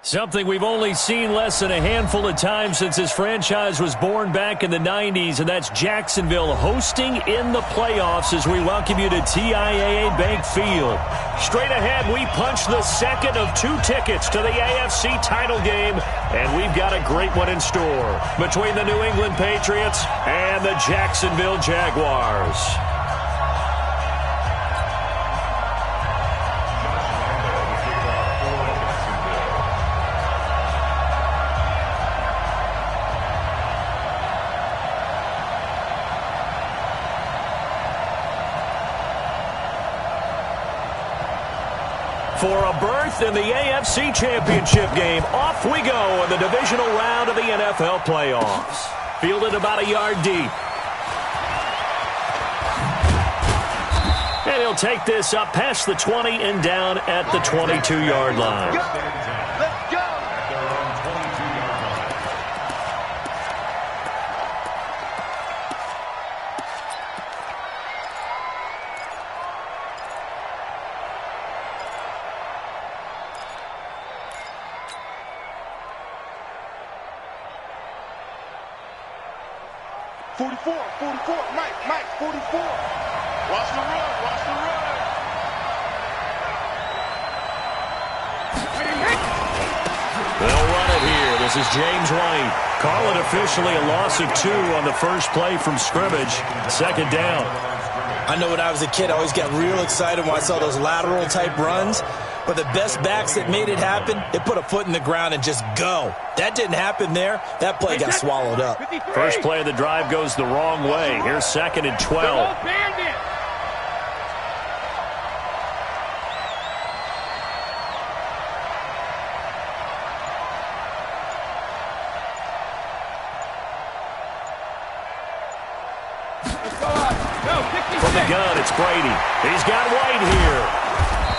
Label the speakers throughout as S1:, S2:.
S1: Something we've only seen less than a handful of times since this franchise was born back in the 90s, and that's Jacksonville hosting in the playoffs as we welcome you to TIAA Bank Field. Straight ahead, we punch the second of 2 tickets to the AFC title game, and we've got a great one in store between the New England Patriots and the Jacksonville Jaguars. For a berth in the AFC Championship game, off we go in the divisional round of the NFL playoffs. Fielded about a yard deep. And he'll take this up past the 20 and down at the 22-yard line.
S2: Let's go! 44, Mike, 44. Watch the run.
S1: They'll run it here. This is James White. Call it officially a loss of 2 on the first play from scrimmage. Second down.
S3: I know when I was a kid, I always got real excited when I saw those lateral type runs. But the best backs that made it happen, they put a foot in the ground and just go. That didn't happen there. That play got swallowed up.
S1: First play of the drive goes the wrong way. Here's 2nd and 12. From the gun, it's Brady. He's got White here.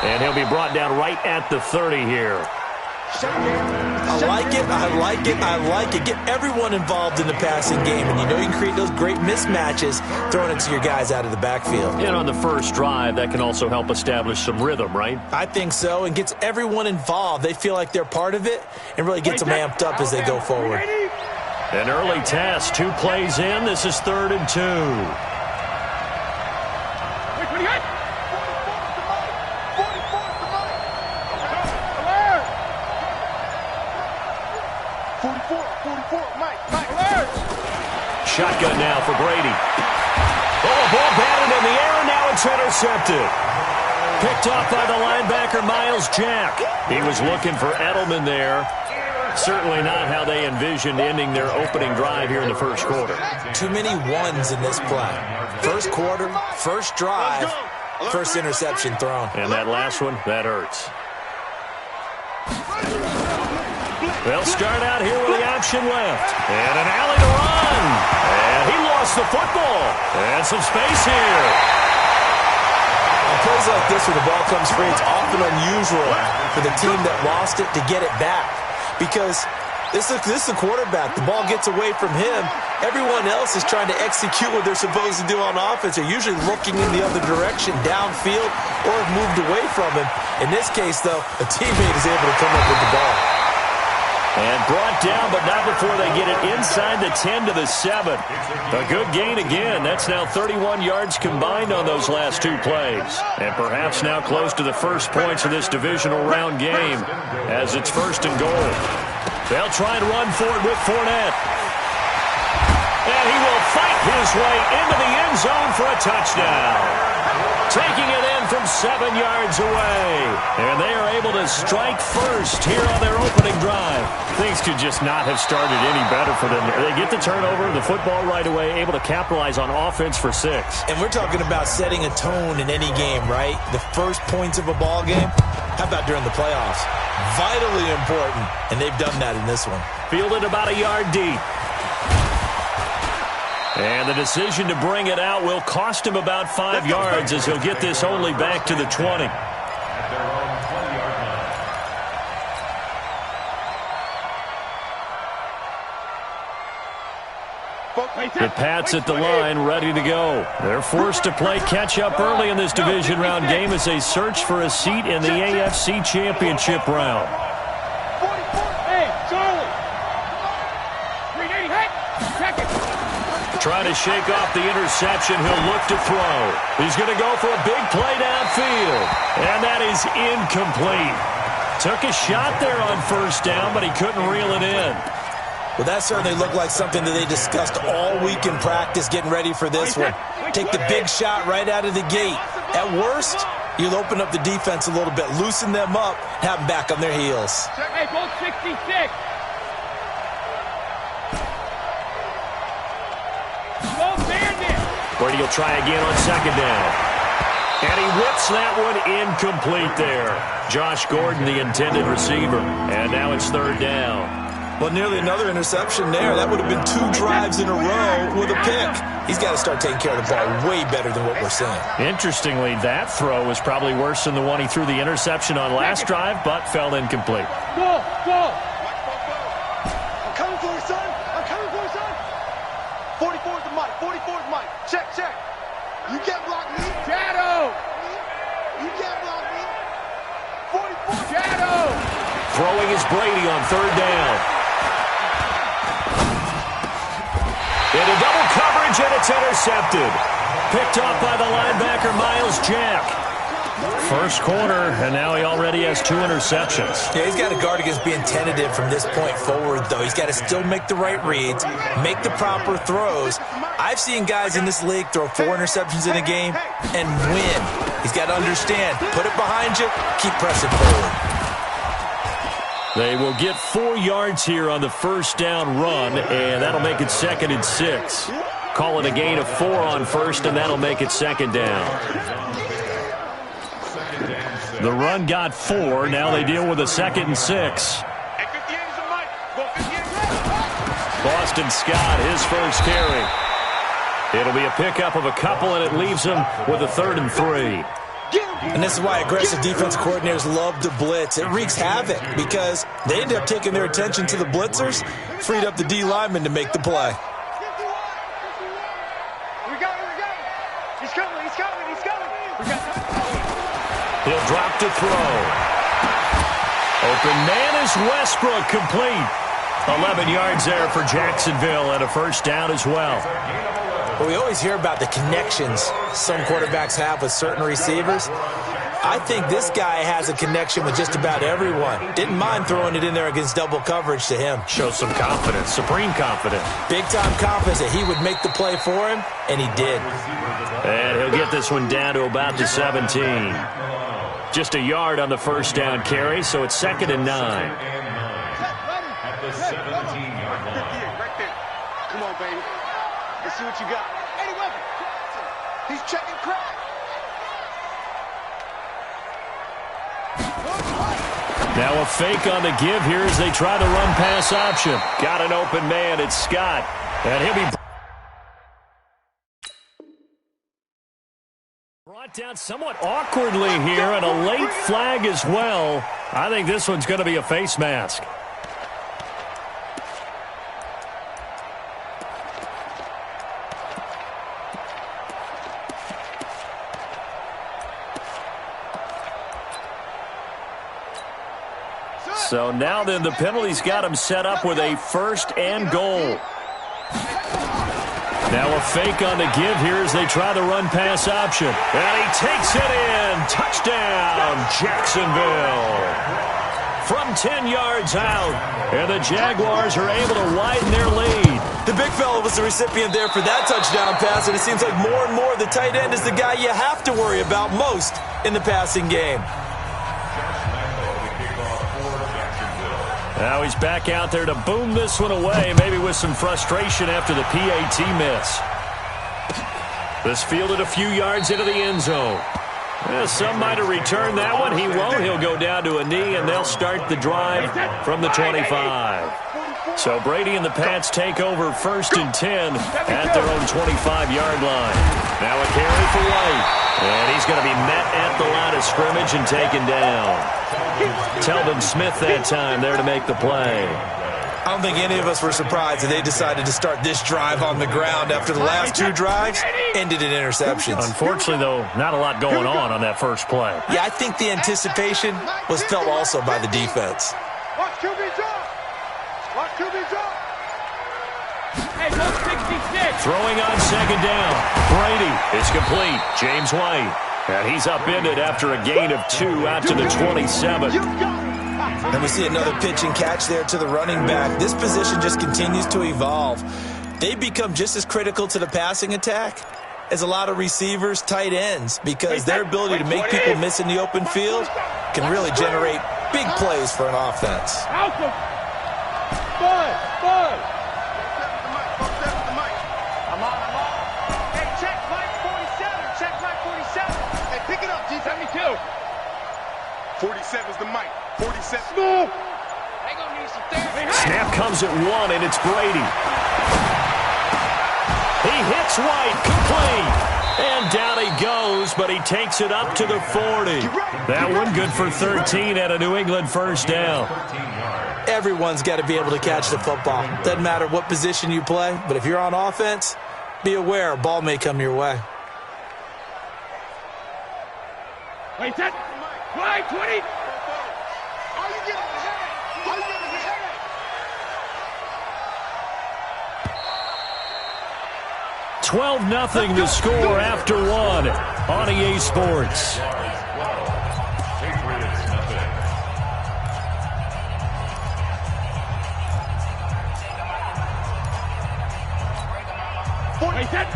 S1: And he'll be brought down right at the 30 here.
S3: I like it. Get everyone involved in the passing game. And you know you can create those great mismatches throwing it to your guys out of the backfield.
S1: And on the first drive, that can also help establish some rhythm, right?
S3: I think so, and gets everyone involved. They feel like they're part of it and really gets them amped up as they go forward.
S1: An early task, 2 plays in. This is 3rd and 2. Shotgun now for Brady. Oh, ball batted in the air, and now it's intercepted. Picked off by the linebacker, Miles Jack. He was looking for Edelman there. Certainly not how they envisioned ending their opening drive here in the first quarter.
S3: Too many ones in this play. First quarter, first drive, first interception thrown.
S1: And that last one, that hurts. They'll start out here with the option left. And an alley to run. And he lost the football. And some space here.
S3: On plays like this where the ball comes free, it's often unusual for the team that lost it to get it back. Because this is the quarterback. The ball gets away from him. Everyone else is trying to execute what they're supposed to do on offense. They're usually looking in the other direction, downfield, or have moved away from him. In this case, though, a teammate is able to come up with the ball.
S1: And brought down, but not before they get it inside the 10 to the 7. A good gain again. That's now 31 yards combined on those last 2 plays. And perhaps now close to the first points of this divisional round game as it's 1st and goal. They'll try and run for it with Fournette. And he will fight his way into the end zone for a touchdown. Taking it in from 7 yards away. And they are able to strike first here on their opening drive. Things could just not have started any better for them. They get the turnover, the football right away, able to capitalize on offense for 6.
S3: And we're talking about setting a tone in any game, right? The first points of a ball game. How about during the playoffs? Vitally important. And they've done that in this one.
S1: Fielded about a yard deep. And the decision to bring it out will cost him about 5 yards as he'll get this only back to the 20. The Pats at the line, ready to go. They're forced to play catch-up early in this division round game as they search for a seat in the AFC Championship round. trying to shake off the interception. He'll look to throw. He's going to go for a big play downfield. And that is incomplete. Took a shot there on first down, but he couldn't reel it in.
S3: Well, that certainly looked like something that they discussed all week in practice getting ready for this one. Take the big shot right out of the gate. At worst, you'll open up the defense a little bit, loosen them up, have them back on their heels.
S4: Hey, ball 66.
S1: Brady will try again on second down. And he whips that one incomplete there. Josh Gordon, the intended receiver. And now it's third down.
S3: Well, nearly another interception there. That would have been 2 drives in a row with a pick. He's got to start taking care of the ball way better than what we're seeing.
S1: Interestingly, that throw was probably worse than the one he threw the interception on last drive, but fell incomplete.
S4: Go, go.
S2: I'm coming for you, son. I'm coming for you, son. 44 is the mic. 44 is the mic. Check, check. You can't block me.
S4: Shadow.
S2: You can't block me. 44.
S4: Shadow.
S1: Throwing is Brady on third down. Into double coverage, and it's intercepted. Picked off by the linebacker, Miles Jack. First quarter, and now he already has 2 interceptions.
S3: Yeah, he's got to guard against being tentative from this point forward, though. He's got to still make the right reads, make the proper throws. I've seen guys in this league throw 4 interceptions in a game and win. He's got to understand, put it behind you, keep pressing forward.
S1: They will get 4 yards here on the first down run, and that'll make it 2nd and 6. Call it a gain of 4 on first, and that'll make it second down. The run got 4. Now they deal with a 2nd and 6. Boston Scott, his first carry. It'll be a pickup of a couple, and it leaves him with a 3rd and 3.
S3: And this is why aggressive defensive coordinators love to blitz. It wreaks havoc because they end up taking their attention to the blitzers, freed up the D lineman to make the play.
S2: We got him. He's coming.
S1: He'll drop to throw. Open man is Westbrook, complete. 11 yards there for Jacksonville and a first down as well.
S3: Well, we always hear about the connections some quarterbacks have with certain receivers. I think this guy has a connection with just about everyone. Didn't mind throwing it in there against double coverage to him.
S1: Shows some confidence, supreme confidence.
S3: Big-time confidence that he would make the play for him, and he did.
S1: And he'll get this one down to about the 17. Just a yard on the first down carry, so it's 2nd and 9.
S2: At the 17-yard line. Right there. Come on, baby. Let's see what you got. Any weapon. He's checking crack.
S1: Now a fake on the give here as they try to run pass option. Got an open man. It's Scott. And he'll be brought down somewhat awkwardly here, and a late flag as well. I think this one's going to be a face mask. So now then the penalty's got him set up with a 1st and goal. Now a fake on the give here as they try the run pass option. And he takes it in. Touchdown, Jacksonville. From 10 yards out. And the Jaguars are able to widen their lead.
S3: The big fella was the recipient there for that touchdown pass, and it seems like more and more the tight end is the guy you have to worry about most in the passing game.
S1: Now he's back out there to boom this one away, maybe with some frustration after the PAT miss. This fielded a few yards into the end zone. Some might have returned that one. He won't. He'll go down to a knee, and they'll start the drive from the 25. So Brady and the Pats take over 1st and 10 at their own 25-yard line. Now a carry for White. And he's going to be met at the line of scrimmage and taken down. Telvin Smith that time there to make the play.
S3: I don't think any of us were surprised that they decided to start this drive on the ground after the last 2 drives ended in interceptions.
S1: Unfortunately, though, not a lot going on that first play.
S3: Yeah, I think the anticipation was felt also by the defense.
S2: Watch QB drop. Watch QB drop.
S4: Hey, go 66.
S1: Throwing on second down. Brady is complete. James White. And he's upended after a gain of 2 out to the 27.
S3: And we see another pitch and catch there to the running back. This position just continues to evolve. They become just as critical to the passing attack as a lot of receivers, tight ends, because their ability to make people miss in the open field can really generate big plays for an offense.
S2: I'm on. Hey, check Mike 47. Check Mike 47. Hey, pick it up, G72. 47's the mic. 47. Smooth. They gonna need some therapy.
S1: Snap comes at 1, and it's Brady. He hits White, complete. And down he goes, but he takes it up to the 40. That one good for 13 at a New England first down.
S3: Everyone's got to be able to catch the football. Doesn't matter what position you play, but if you're on offense, be aware a ball may come your way.
S4: Wait, set. Fly, 20.
S2: All you get is a headache. All you get is a headache.
S1: 12-0 the score after 1 on EA Sports.
S4: Wait, set.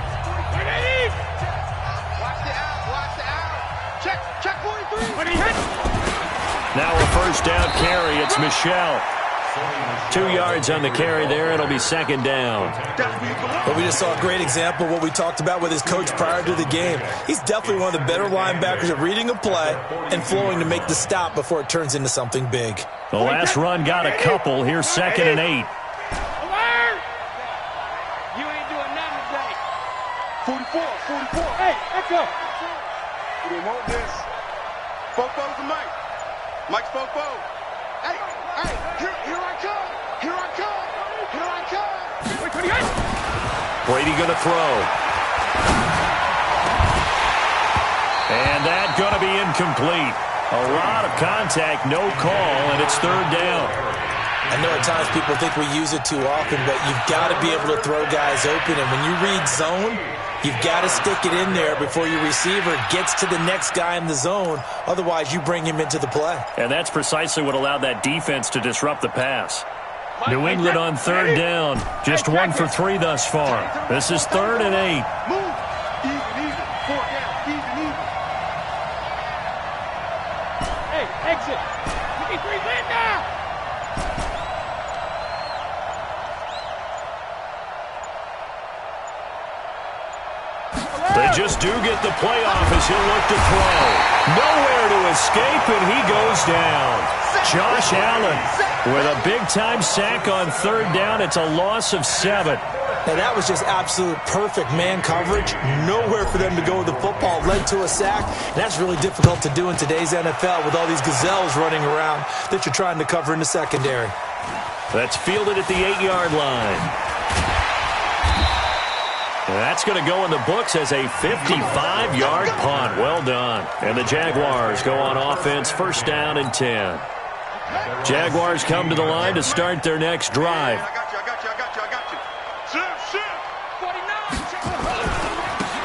S2: Watch the out. Check 43.
S4: When he hits.
S1: Now a first down carry. It's Michelle. 2 yards on the carry there. It'll be second down.
S3: But we just saw a great example of what we talked about with his coach prior to the game. He's definitely one of the better linebackers at reading a play and flowing to make the stop before it turns into something big.
S1: The last run got a couple. Here's 2nd and 8.
S4: You ain't doing nothing today.
S2: 44.
S4: Hey, let's go.
S2: We didn't want this. Fofo's the mic. Mike's Fofo. Hey, here I come.
S4: Wait, 28.
S1: Brady going to throw. And that going to be incomplete. A lot of contact, no call, and it's 3rd down.
S3: I know at times people think we use it too often, but you've got to be able to throw guys open. And when you read zone, you've got to stick it in there before your receiver gets to the next guy in the zone. Otherwise, you bring him into the play.
S1: And that's precisely what allowed that defense to disrupt the pass. New England on 3rd down. Just 1 for 3 thus far. This is 3rd and 8.
S2: Move. Even. 4 down. Even.
S4: Hey, exit. 53, win now.
S1: They just do get the play off as he'll look to throw. Nowhere to escape, and he goes down. Josh Allen with a big-time sack on 3rd down. It's a loss of 7.
S3: And that was just absolute perfect man coverage. Nowhere for them to go with the football. Led to a sack. And that's really difficult to do in today's NFL with all these gazelles running around that you're trying to cover in the secondary.
S1: That's fielded at the 8-yard line. That's going to go in the books as a 55-yard punt. Well done. And the Jaguars go on offense, 1st down and 10. Jaguars come to the line to start their next drive.
S2: I got you. Shift. 49.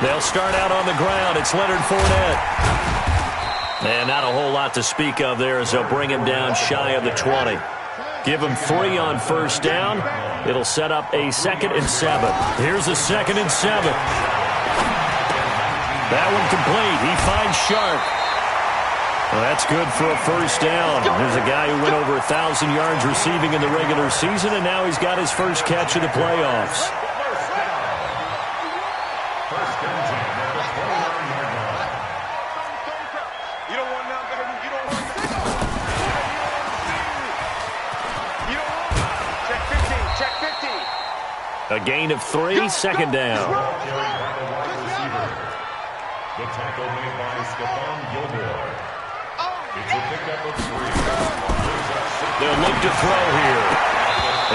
S1: They'll start out on the ground. It's Leonard Fournette. And not a whole lot to speak of there as they'll bring him down shy of the 20. Give him 3 on 1st down. It'll set up a 2nd and 7. Here's a 2nd and 7. That one complete. He finds Sharp. Well, that's good for a 1st down. There's a guy who went over 1,000 yards receiving in the regular season, and now he's got his first catch of the playoffs. A gain of 3, 2nd down.
S5: The tackle made by Stephon Gilmore. It's a pickup of 3.
S1: They'll look to throw here.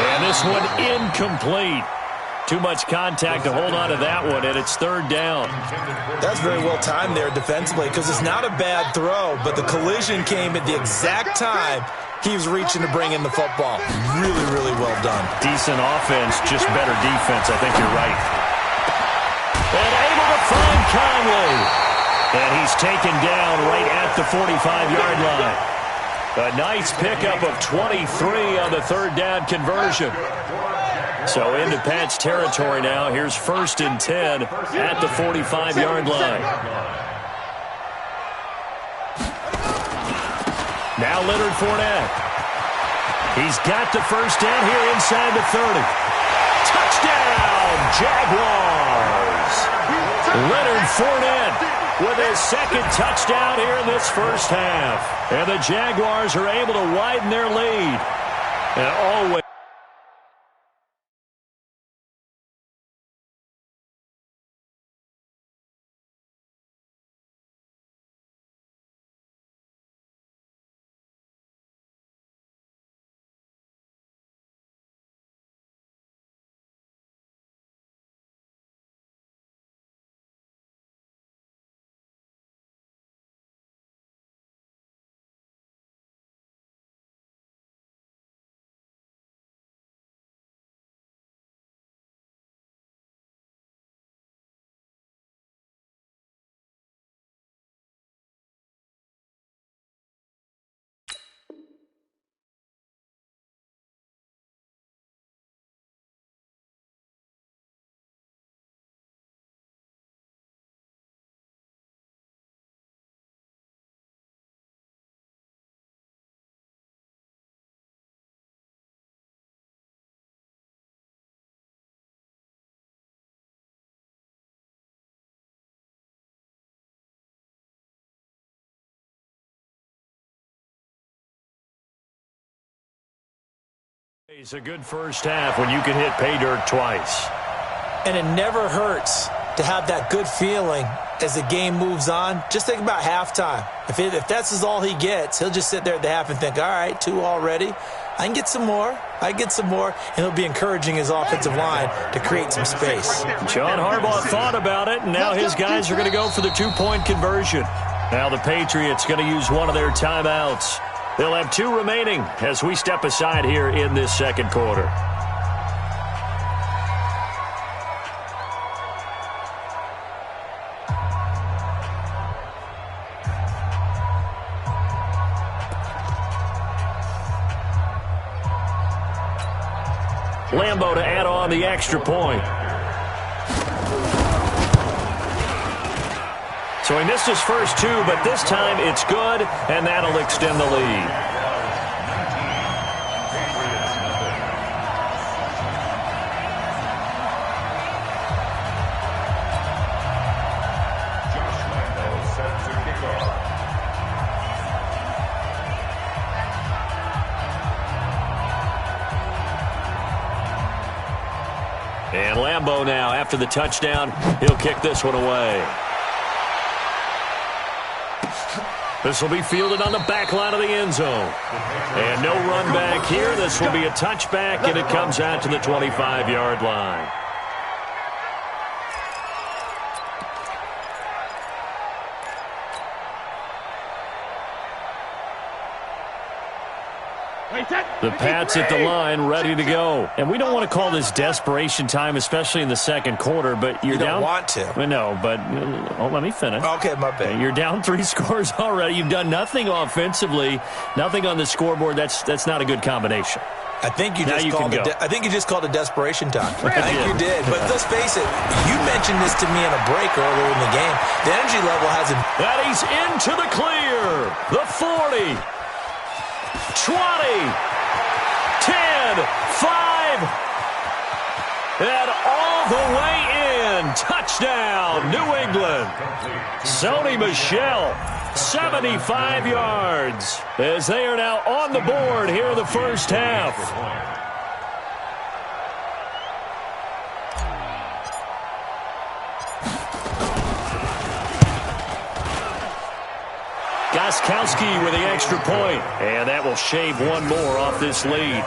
S1: And this one incomplete. Too much contact to hold on to that one, and it's 3rd down.
S3: That's very well timed there defensively because it's not a bad throw, but the collision came at the exact time he was reaching to bring in the football. Really, really well done.
S1: Decent offense, just better defense. I think you're right. find Conley. And he's taken down right at the 45-yard line. A nice pickup of 23 on the third down conversion. So into Pat's territory now. Here's 1st and 10 at the 45-yard line. Now Leonard Fournette. He's got the first down here inside the 30. Touchdown, Jaguars! Leonard Fournette with his second touchdown here in this first half. And the Jaguars are able to widen their lead. And always... It's a good first half when you can hit pay dirt twice.
S3: And it never hurts to have that good feeling as the game moves on. Just think about halftime. If that's all he gets, he'll just sit there at the half and think, all right, 2 already. I can get some more. And he'll be encouraging his offensive line to create some space.
S1: John Harbaugh thought about it, and now his guys are going to go for the 2-point conversion. Now the Patriots going to use one of their timeouts. They'll have 2 remaining as we step aside here in this second quarter. Lambo to add on the extra point. So he missed his first 2, but this time it's good, and that'll extend the lead. And Lambo now, after the touchdown, he'll kick this one away. This will be fielded on the back line of the end zone. And no run back here. This will be a touchback, and it comes out to the 25-yard line. The Pats at the line, ready to go. And we don't want to call this desperation time, especially in the second quarter, but you're down.
S3: You don't want to.
S1: No, but let me finish.
S3: Okay, my bad.
S1: You're down 3 scores already. You've done nothing offensively, nothing on the scoreboard. That's not a good combination.
S3: I think you just called it desperation time. I think you did. But let's face it, you mentioned this to me in a break earlier in the game. The energy level hasn't.
S1: That he's into the clear. The 40. 20, 10, 5, and all the way in. Touchdown, New England. Sony Michel, 75 yards, as they are now on the board here in the first half. Gostkowski with the extra point, and that will shave one more off this lead.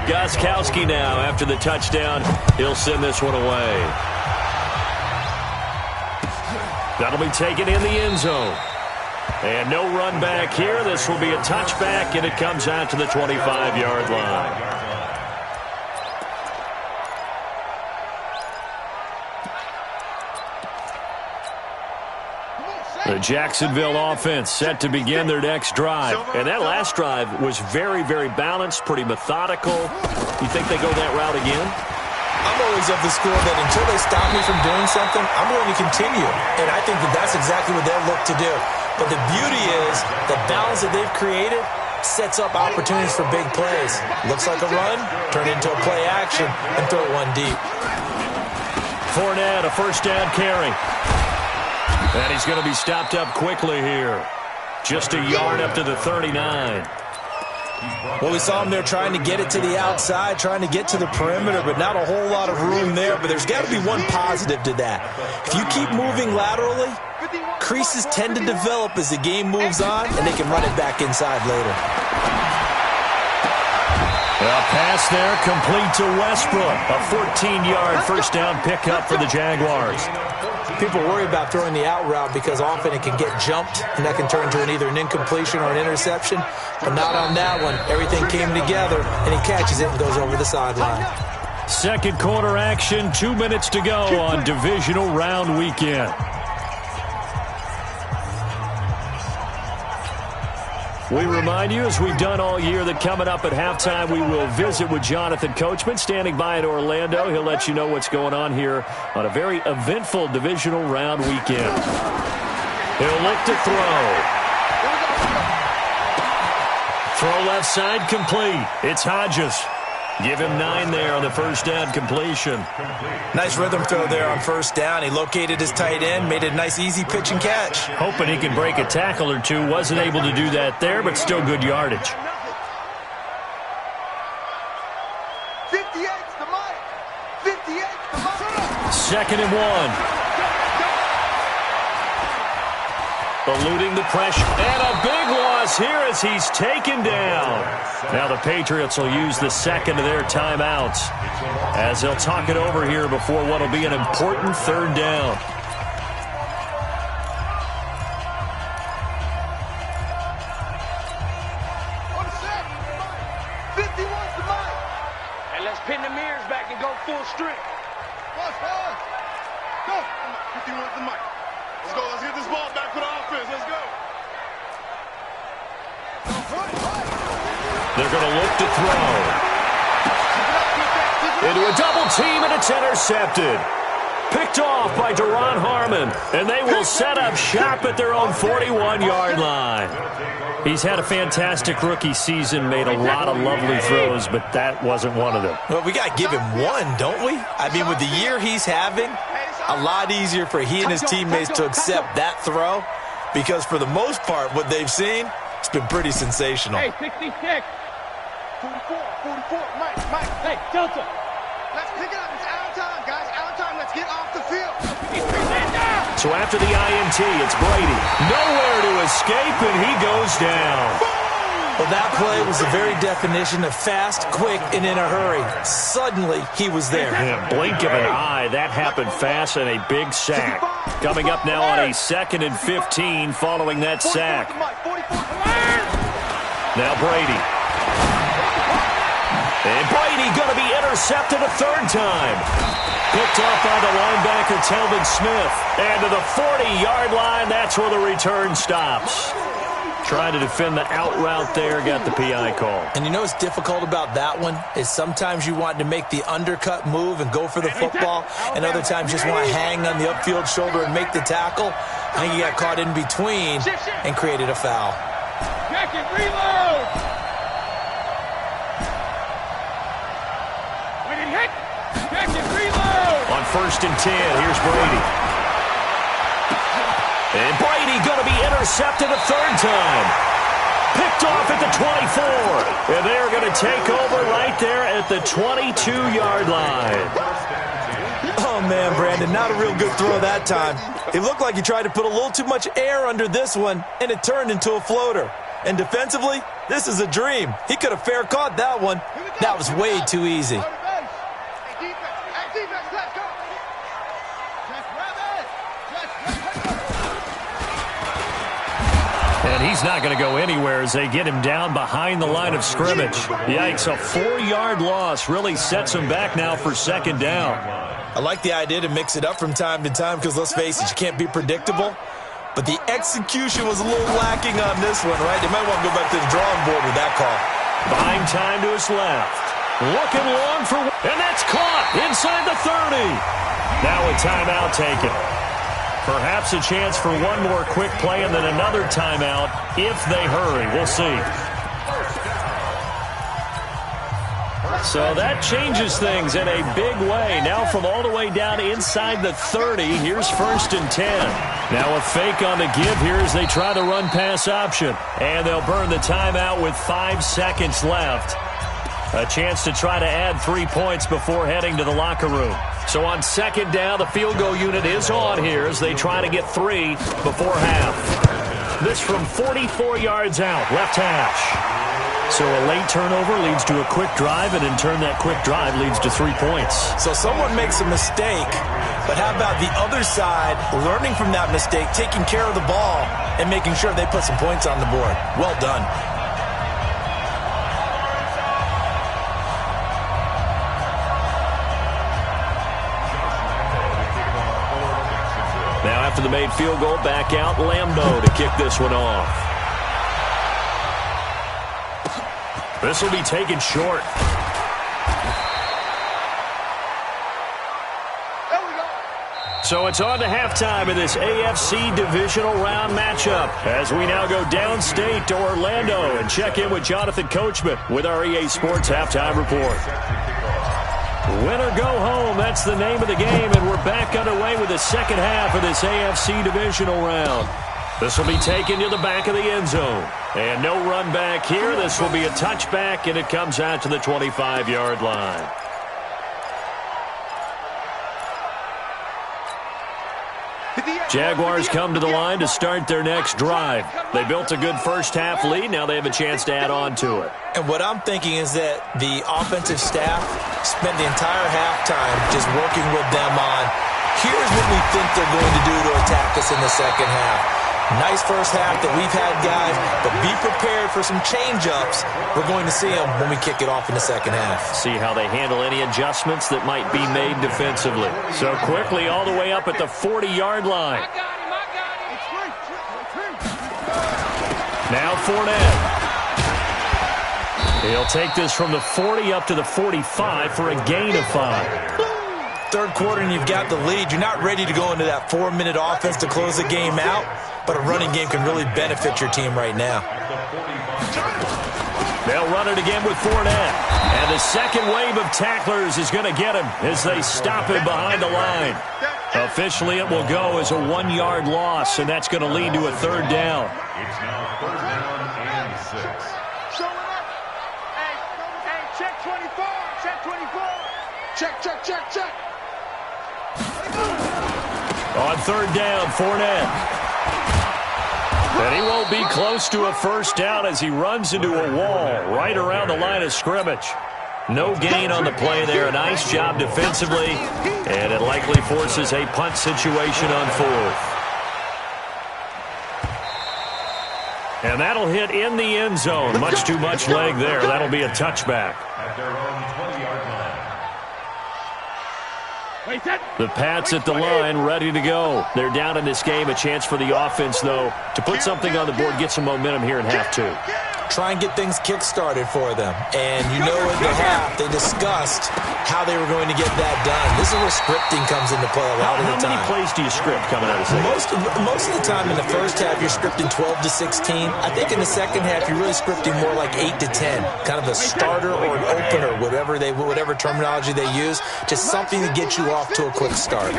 S1: Gostkowski now, after the touchdown, he'll send this one away. That'll be taken in the end zone. And no run back here. This will be a touchback, and it comes out to the 25-yard line. The Jacksonville offense set to begin their next drive. And that last drive was very, very balanced, pretty methodical. You think they go that route again?
S3: I'm always of the school that until they stop me from doing something, I'm going to continue. And I think that that's exactly what they'll look to do. But the beauty is the balance that they've created sets up opportunities for big plays. Looks like a run, turn it into a play action, and throw one deep.
S1: Fournette, a first down carry. And he's going to be stopped up quickly here. Just a yard up to the 39.
S3: Well, we saw him there trying to get it to the outside, trying to get to the perimeter, but not a whole lot of room there. But there's got to be one positive to that. If you keep moving laterally, creases tend to develop as the game moves on, and they can run it back inside later.
S1: A pass there complete to Westbrook. A 14-yard first down pickup for the Jaguars.
S3: People worry about throwing the out route because often it can get jumped, and that can turn into either an incompletion or an interception. But not on that one. Everything came together, and he catches it and goes over the sideline.
S1: Second quarter action, 2 minutes to go on divisional round weekend. We remind you, as we've done all year, that coming up at halftime, we will visit with Jonathan Coachman, standing by in Orlando. He'll let you know what's going on here on a very eventful divisional round weekend. He'll look to throw. Throw left side complete. It's Hodges. Give him 9 there on the first down completion.
S3: Nice rhythm throw there on first down. He located his tight end, made it a nice easy pitch and catch.
S1: Hoping he can break a tackle or two. Wasn't able to do that there, but still good yardage.
S2: 58's the mic. 58's the mic.
S1: Second and 1. Eluding the pressure. And a big loss here as he's taken down. Now the Patriots will use the second of their timeouts as they'll talk it over here before what will be an important third down.
S4: And let's pin the mirrors back and go full strength.
S2: Go. 51's the mic. Let's go. Let's get this ball back for the offense. Let's go.
S1: They're going to look to throw. Into a double team, and it's intercepted. Picked off by Duron Harmon, and they will set up shop at their own 41-yard line. He's had a fantastic rookie season, made a lot of lovely throws, but that wasn't one of them.
S3: Well, we got to give him one, don't we? I mean, with the year he's having, a lot easier for he and his teammates to accept that throw because for the most part, what they've seen, it's been pretty sensational.
S4: Hey, 66.
S2: 44, Mike.
S4: Hey, Delta.
S2: Let's pick it up. It's out of time, guys. Out of time. Let's get off the field.
S1: So after the INT, it's Brady. Nowhere to escape, and he goes down.
S3: Well, that play was the very definition of fast, quick, and in a hurry. Suddenly, he was there.
S1: Yeah, blink of an eye. That happened fast, and a big sack. Coming up now on a 2nd and 15 following that sack. Now Brady. And Brady going to be intercepted a third time. Picked off by the linebacker, Telvin Smith. And to the 40-yard line, that's where the return stops. Trying to defend the out route there, got the PI call.
S3: And you know what's difficult about that one is sometimes you want to make the undercut move and go for the football, and other times you just want to hang on the upfield shoulder and make the tackle. I think he got caught in between and created a foul.
S4: Check it, reload. When it hit, check it, reload.
S1: On 1st and 10, here's Brady. And Brady going to be intercepted a third time. Picked off at the 24. And they're going to take over right there at the 22-yard line.
S3: Oh, man, Brandon, not a real good throw that time. It looked like he tried to put a little too much air under this one, and it turned into a floater. And defensively, this is a dream. He could have fair caught that one. That was way too easy.
S1: And he's not going to go anywhere as they get him down behind the line of scrimmage. Yikes, a 4-yard loss really sets him back now for second down.
S3: I like the idea to mix it up from time to time because, let's face it, you can't be predictable. But the execution was a little lacking on this one, right? They might want to go back to the drawing board with that call.
S1: Buying time to his left. Looking long for... And that's caught inside the 30. Now a timeout taken. Perhaps a chance for one more quick play and then another timeout if they hurry. We'll see. So that changes things in a big way. Now from all the way down inside the 30, here's 1st and 10. Now a fake on the give here as they try the run-pass option. And they'll burn the timeout with 5 seconds left. A chance to try to add 3 points before heading to the locker room. So on second down, the field goal unit is on here as they try to get 3 before half. This from 44 yards out, left hash. So a late turnover leads to a quick drive, and in turn that quick drive leads to 3 points.
S3: So someone makes a mistake, but how about the other side learning from that mistake, taking care of the ball, and making sure they put some points on the board? Well done.
S1: Now after the made field goal, back out Lambeau to kick this one off. This will be taken short. So it's on to halftime in this AFC divisional round matchup as we now go downstate to Orlando and check in with Jonathan Coachman with our EA Sports Halftime Report. Win or go home, that's the name of the game, and we're back underway with the second half of this AFC divisional round. This will be taken to the back of the end zone. And no run back here. This will be a touchback, and it comes out to the 25-yard line. Jaguars come to the line to start their next drive. They built a good first-half lead. Now they have a chance to add on to it.
S3: And what I'm thinking is that the offensive staff spent the entire halftime just working with them on, here's what we think they're going to do to attack us in the second half. Nice first half that we've had, guys, but be prepared for some change-ups. We're going to see them when we kick it off in the second half.
S1: See how they handle any adjustments that might be made defensively. So quickly all the way up at the 40-yard line. Now Fournette. He'll take this from the 40 up to the 45 for a gain of 5.
S3: Third quarter and you've got the lead. You're not ready to go into that 4-minute offense to close the game out, but a running game can really benefit your team right now.
S1: They'll run it again with Fournette. And the second wave of tacklers is going to get him as they stop him behind the line. Officially, it will go as a 1-yard loss, and that's going to lead to a third down.
S5: It's now 3rd down and 6.
S2: Show it up. Hey, check 24. Check 24. Check.
S1: On third down, Fournette. And he won't be close to a first down as he runs into a wall right around the line of scrimmage. No gain on the play there. A nice job defensively. And it likely forces a punt situation on 4th. And that'll hit in the end zone. Much too much leg there. That'll be a touchback.
S5: At their own 20-yard line.
S1: The Pats at the line, ready to go. They're down in this game. A chance for the offense, though, to put something on the board, get some momentum here in half 2.
S3: Try and get things kick-started for them. And you know in the half, they discussed how they were going to get that done. This is where scripting comes into play a lot of the time.
S1: How many plays do you script coming out of the second?
S3: Most of the time in the first half, you're scripting 12 to 16. I think in the second half, you're really scripting more like 8 to 10. Kind of a starter or an opener, whatever terminology they use. Just something to get you off to a quick start.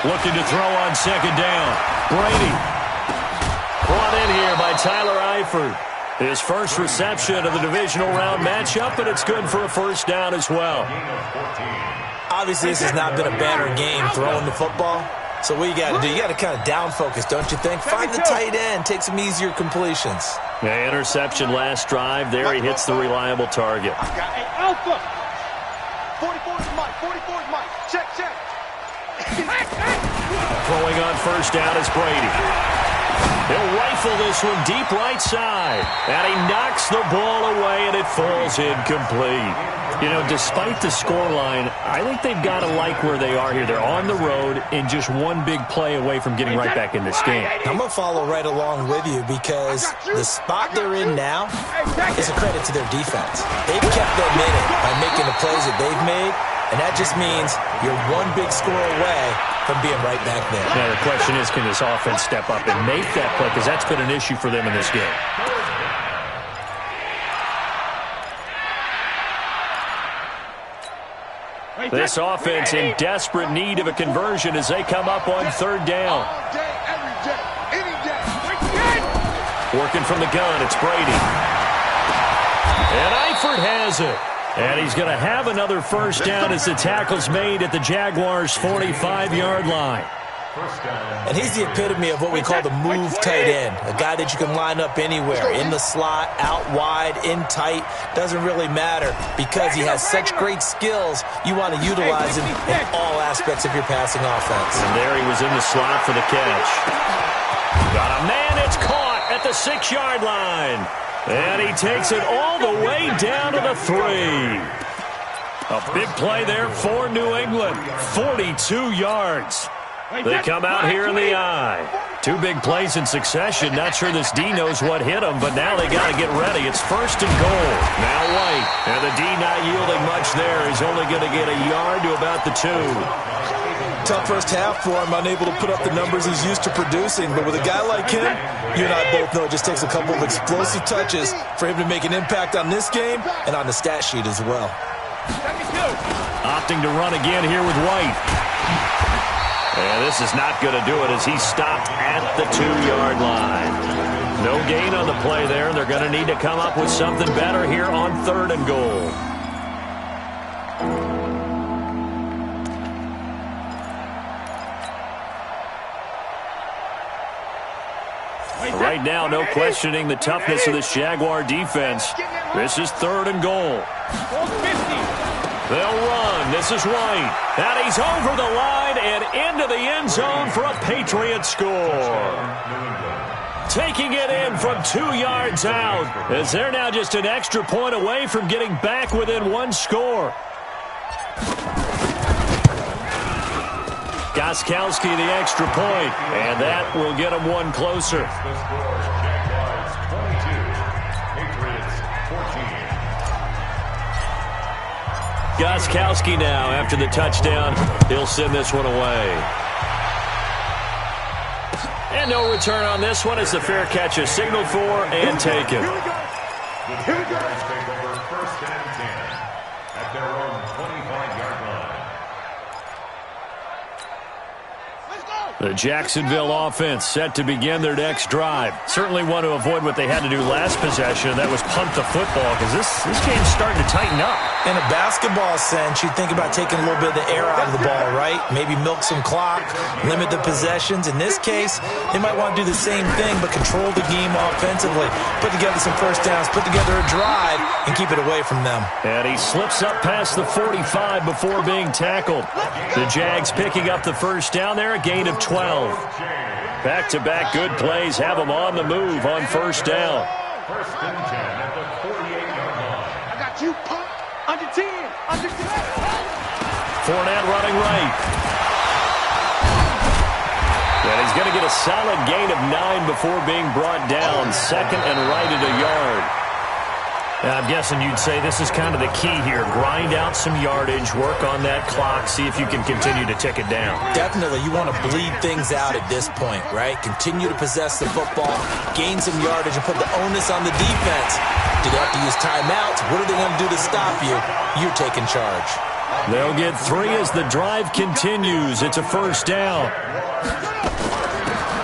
S1: Looking to throw on second down. Brady. Brought in here by Tyler Eifert. His first reception of the divisional round matchup, and it's good for a first down as well.
S3: Obviously, this has not been a banner game throwing the football. So what you got to do, you got to kind of down focus, don't you think? Find the tight end, take some easier completions.
S1: Yeah, interception last drive. There he hits the reliable target.
S2: Alpha. 44 is Mike. 44 is Mike. Check.
S1: Throwing on first down is Brady. He'll rifle this one deep right side. And he knocks the ball away, and it falls incomplete. You know, despite the scoreline, I think they've got to like where they are here. They're on the road and just one big play away from getting right back in this game.
S3: I'm going to follow right along with you because the spot they're in now is a credit to their defense. They've kept them in it by making the plays that they've made, and that just means you're one big score away from being right back there.
S1: Now, the question is, can this offense step up and make that play? Because that's been an issue for them in this game. This offense in desperate need of a conversion as they come up on third down. Working from the gun, it's Brady. And Eifert has it. And he's going to have another first down as the tackle's made at the Jaguars' 45-yard line.
S3: And he's the epitome of what we call the move tight end, a guy that you can line up anywhere, in the slot, out wide, in tight, doesn't really matter because he has such great skills. You want to utilize him in all aspects of your passing offense.
S1: And there he was in the slot for the catch. Got a man, it's caught at the 6-yard line. And he takes it all the way down to the 3. A big play there for New England, 42 yards. They come out here in the eye. 2 big plays in succession. Not sure this D knows what hit him, but now they got to get ready. It's first and goal. Now White. And the D not yielding much there. He's only going to get a yard to about the 2.
S3: Tough first half for him, unable to put up the numbers he's used to producing. But with a guy like him, you and I both know it just takes a couple of explosive touches for him to make an impact on this game and on the stat sheet as well.
S1: Opting to run again here with White. And this is not going to do it as he's stopped at the 2-yard line. No gain on the play there. They're going to need to come up with something better here on third and goal. Right now, no questioning the toughness of this Jaguar defense. This is third and goal. They'll run. This is White. And he's over the line and into the end zone for a Patriot score. Taking it in from 2 yards out as they're now just an extra point away from getting back within 1 score. Gostkowski the extra point, and that will get him 1 closer. Gostkowski now, after the touchdown, he'll send this one away. And no return on this one as the fair catch is signaled for and taken.
S5: The Jaguars take over first and 10 at their own 25-yard line.
S1: The Jacksonville offense set to begin their next drive. Certainly want to avoid what they had to do last possession. That was punt the football because this game's starting to tighten up.
S3: In a basketball sense, you think about taking a little bit of the air out of the ball, right? Maybe milk some clock, limit the possessions. In this case, they might want to do the same thing but control the game offensively. Put together some first downs, put together a drive, and keep it away from them.
S1: And he slips up past the 45 before being tackled. The Jags picking up the first down there, a gain of 12. Back-to-back good plays have them on the move on first down.
S5: First and 10 at the 48-yard line.
S2: I got you, pump. Under 10. Under 10.
S1: Fournette running right. And he's going to get a solid gain of 9 before being brought down. Second and right at a yard. I'm guessing you'd say this is kind of the key here. Grind out some yardage, work on that clock, see if you can continue to tick it down.
S3: Definitely. You want to bleed things out at this point, right? Continue to possess the football, gain some yardage, and put the onus on the defense. Do they have to use timeouts? What are they going to do to stop you? You're taking charge.
S1: They'll get 3 as the drive continues. It's a first down.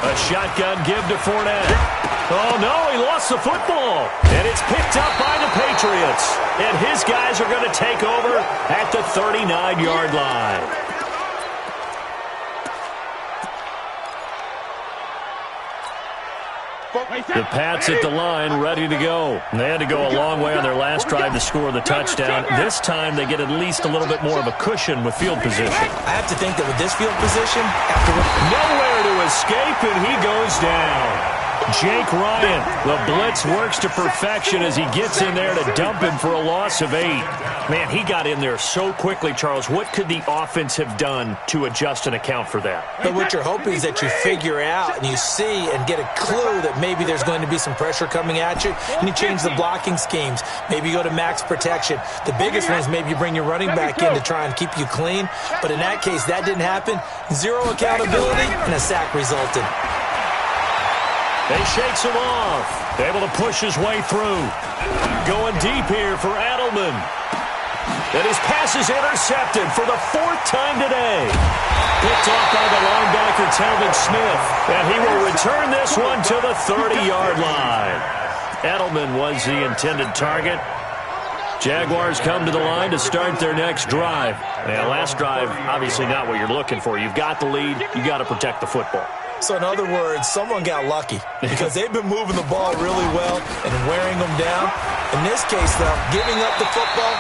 S1: A shotgun give to Fournette. Oh, no, he lost the football. And it's picked up by the Patriots. And his guys are going to take over at the 39-yard line. The Pats at the line, ready to go. They had to go a long way on their last drive to score the touchdown. This time they get at least a little bit more of a cushion with field position.
S3: I have to think that with this field position,
S1: nowhere to escape, and he goes down. Jake Ryan, the blitz works to perfection as he gets in there to dump him for a loss of 8. Man, he got in there so quickly, Charles. What could the offense have done to adjust and account for that?
S3: But what you're hoping is that you figure out and you see and get a clue that maybe there's going to be some pressure coming at you, and you change the blocking schemes. Maybe you go to max protection. The biggest one is maybe you bring your running back in to try and keep you clean. But in that case, that didn't happen. 0 accountability, and a sack resulted.
S1: They shakes him off. Able to push his way through. Going deep here for Edelman. And his pass is intercepted for the 4th time today. Picked off by the linebacker, Telvin Smith. And he will return this one to the 30-yard line. Edelman was the intended target. Jaguars come to the line to start their next drive. And last drive, obviously not what you're looking for. You've got the lead. You've got to protect the football.
S3: So in other words, someone got lucky because they've been moving the ball really well and wearing them down. In this case, though, giving up the football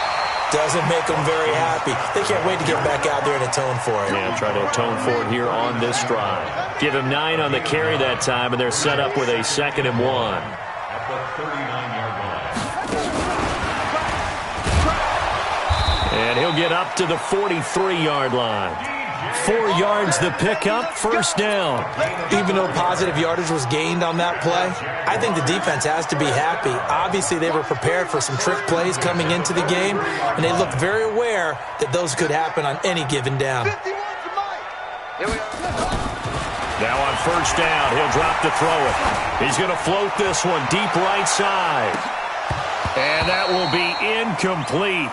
S3: doesn't make them very happy. They can't wait to get back out there and atone for it.
S1: Yeah, try to atone for it here on this drive. Give him 9 on the carry that time, and they're set up with a 2nd and 1.
S5: At the 39-yard line.
S1: And he'll get up to the 43-yard line. 4 yards the pickup, 1st down.
S3: Even though positive yardage was gained on that play, I think the defense has to be happy. Obviously, they were prepared for some trick plays coming into the game, and they looked very aware that those could happen on any given down.
S1: Now on 1st down, he'll drop to throw it. He's going to float this one deep right side. And that will be incomplete.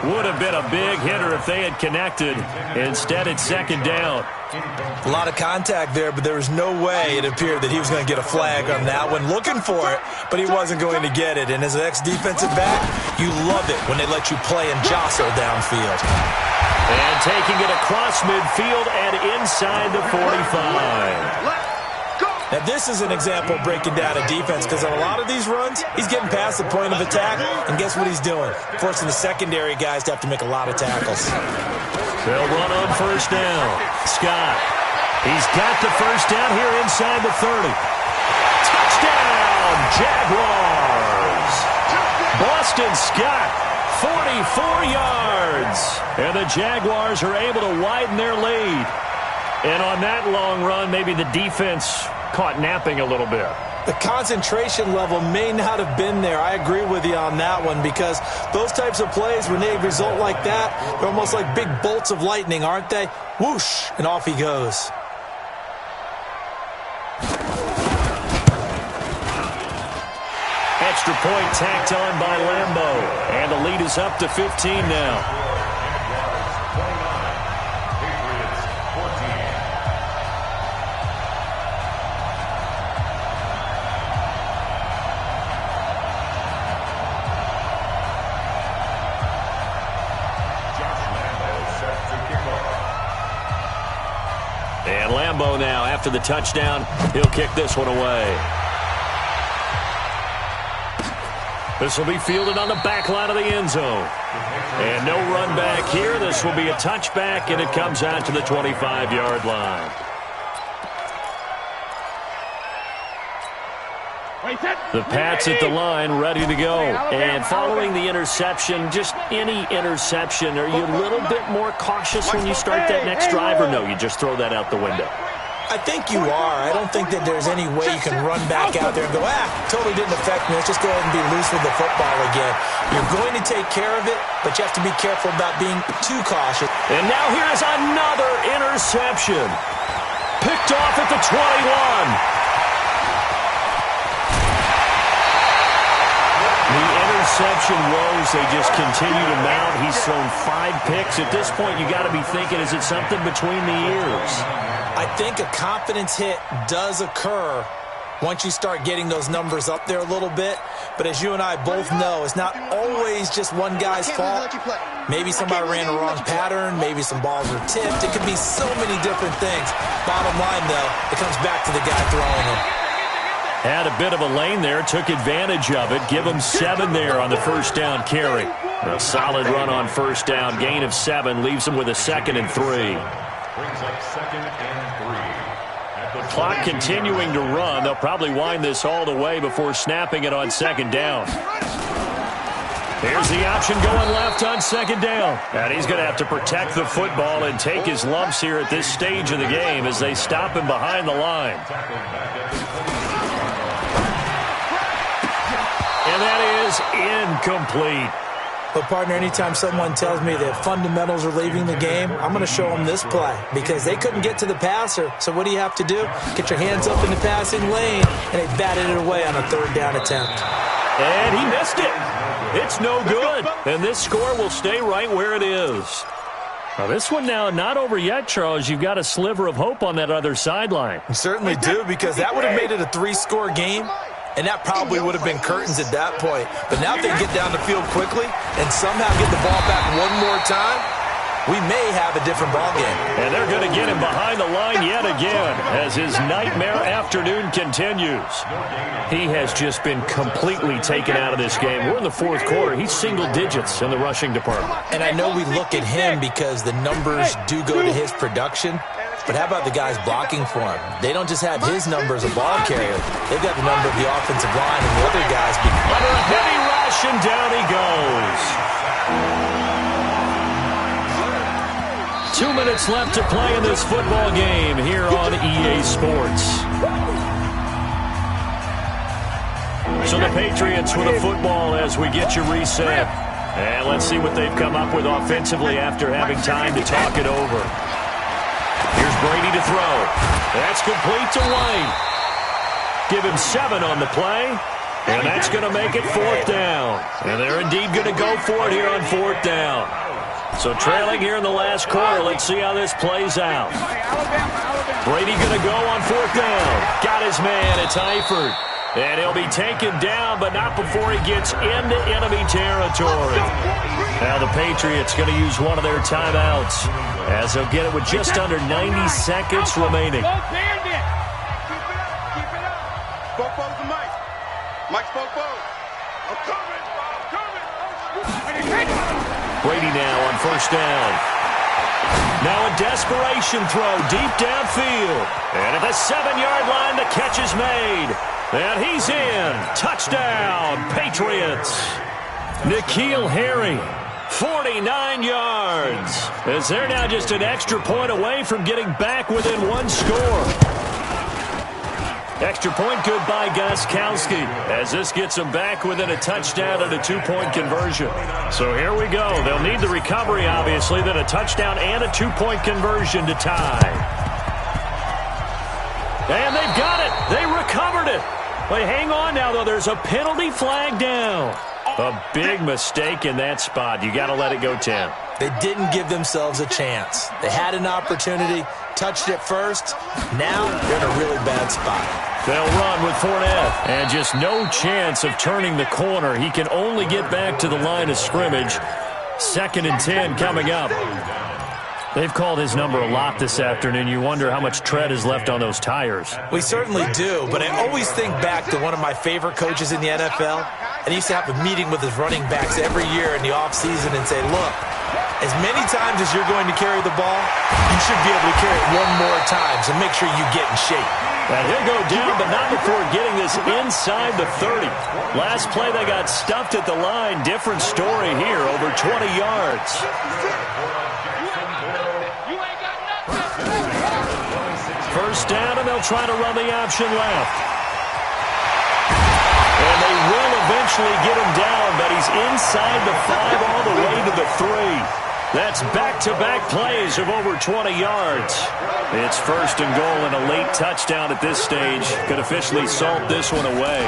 S1: Would have been a big hitter if they had connected. Instead, it's 2nd down.
S3: A lot of contact there, but there was no way it appeared that he was going to get a flag on that one. Looking for it, but he wasn't going to get it. And as an ex-defensive back, you love it when they let you play and jostle downfield.
S1: And taking it across midfield and inside the 45.
S3: Now, this is an example of breaking down a defense because on a lot of these runs, he's getting past the point of attack, and guess what he's doing? Forcing the secondary guys to have to make a lot of tackles.
S1: They'll run on 1st down. Scott. He's got the 1st down here inside the 30. Touchdown, Jaguars. Boston Scott, 44 yards. And the Jaguars are able to widen their lead. And on that long run, maybe the defense caught napping a little bit.
S3: The concentration level may not have been there. I agree with you on that one because those types of plays, when they result like that, they're almost like big bolts of lightning, aren't they? Whoosh, and off he goes.
S1: Extra point tacked on by Lambeau. And the lead is up to 15 now. And Lambeau now, after the touchdown, he'll kick this one away. This will be fielded on the back line of the end zone. And no run back here. This will be a touchback, and it comes out to the 25-yard line. The Pats at the line, ready to go. And following the interception, just any interception, are you a little bit more cautious when you start that next drive, or no, you just throw that out the window?
S3: I think you are. I don't think that there's any way you can run back out there and go, totally didn't affect me. Let's just go ahead and be loose with the football again. You're going to take care of it, but you have to be careful about being too cautious.
S1: And now here's another interception. Picked off at the 21. The interception woes, they just continue to mount. He's thrown 5 picks. At this point, you got to be thinking, is it something between the ears?
S3: I think a confidence hit does occur once you start getting those numbers up there a little bit. But as you and I both know, it's not always just one guy's fault. Maybe somebody ran a wrong pattern. Maybe some balls were tipped. It could be so many different things. Bottom line, though, it comes back to the guy throwing them.
S1: Had a bit of a lane there, took advantage of it. Give him 7 there on the first down carry. A solid run on first down. Gain of 7 leaves him with a 2nd and 3.
S5: Brings up 2nd and 3.
S1: Clock continuing to run. They'll probably wind this all the way before snapping it on 2nd down. Here's the option going left on 2nd down. And he's going to have to protect the football and take his lumps here at this stage of the game as they stop him behind the line. And that is incomplete.
S3: But, partner, anytime someone tells me that fundamentals are leaving the game, I'm going to show them this play because they couldn't get to the passer. So what do you have to do? Get your hands up in the passing lane, and they batted it away on a 3rd down attempt.
S1: And he missed it. It's no good. And this score will stay right where it is. Now, this one now not over yet, Charles. You've got a sliver of hope on that other sideline.
S3: You certainly do, because that would have made it a 3-score game. And that probably would have been curtains at that point. But now if they get down the field quickly and somehow get the ball back one more time, we may have a different ball game.
S1: And they're going to get him behind the line yet again as his nightmare afternoon continues. He has just been completely taken out of this game. We're in the 4th quarter. He's single digits in the rushing department.
S3: And I know we look at him because the numbers do go to his production. But how about the guys blocking for him? They don't just have his number as a ball carrier. They've got the number of the offensive line and the other guys.
S1: Under a heavy rush, and down he goes. 2 minutes left to play in this football game here on EA Sports. So the Patriots with a football as we get you reset. And let's see what they've come up with offensively after having time to talk it over. Here's Brady to throw. That's complete to White. Give him 7 on the play. And that's going to make it 4th down. And they're indeed going to go for it here on 4th down. So trailing here in the last quarter. Let's see how this plays out. Brady going to go on 4th down. Got his man. It's Eifert. And he'll be taken down, but not before he gets into enemy territory. Now the Patriots going to use one of their timeouts as they'll get it with just under 90 seconds remaining.
S2: Keep it up. Bofo's the mic. Mike's Bofo. I'm coming.
S1: Brady now on first down. Now a desperation throw deep downfield. And at the 7-yard line, the catch is made. And he's in. Touchdown, Patriots. N'Keal Harry, 49 yards. As they're now just an extra point away from getting back within 1 score. Extra point good by Gostkowski as this gets them back within a touchdown and a 2-point conversion. So here we go. They'll need the recovery, obviously, then a touchdown and a 2-point conversion to tie. And they've got it. They recovered it. But hang on now, though. There's a penalty flag down. A big mistake in that spot. You got to let it go, Tim.
S3: They didn't give themselves a chance. They had an opportunity, touched it first. Now they're in a really bad spot.
S1: They'll run with Fournette. And just no chance of turning the corner. He can only get back to the line of scrimmage. 2nd and 10 coming up. They've called his number a lot this afternoon. You wonder how much tread is left on those tires.
S3: We certainly do, but I always think back to one of my favorite coaches in the NFL. And he used to have a meeting with his running backs every year in the offseason and say, look, as many times as you're going to carry the ball, you should be able to carry it one more time, so make sure you get in shape.
S1: And he'll go down, but not before getting this inside the 30. Last play, they got stuffed at the line. Different story here, over 20 yards. First down, and they'll try to run the option left. And they will eventually get him down, but he's inside the 5 all the way to the 3. That's back-to-back plays of over 20 yards. It's 1st and goal and a late touchdown at this stage. Could officially salt this one away.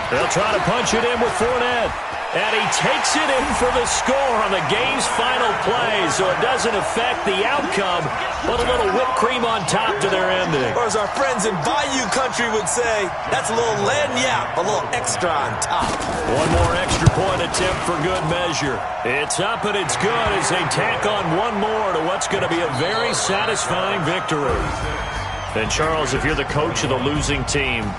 S1: They'll try to punch it in with Fournette. And he takes it in for the score on the game's final play, so it doesn't affect the outcome, but a little whipped cream on top to their ending.
S3: Or as our friends in Bayou Country would say, that's a little lagniappe, a little extra on top.
S1: One more extra point attempt for good measure. It's up and it's good as they tack on one more to what's going to be a very satisfying victory. And Charles, if you're the coach of the losing team,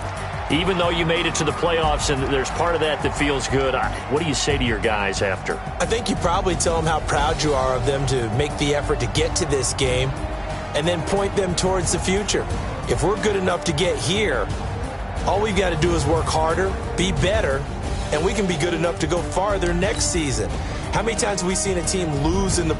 S1: Even though you made it to the playoffs and there's part of that feels good, what do you say to your guys after?
S3: I think you probably tell them how proud you are of them to make the effort to get to this game and then point them towards the future. If we're good enough to get here, all we've got to do is work harder, be better, and we can be good enough to go farther next season. How many times have we seen a team lose in the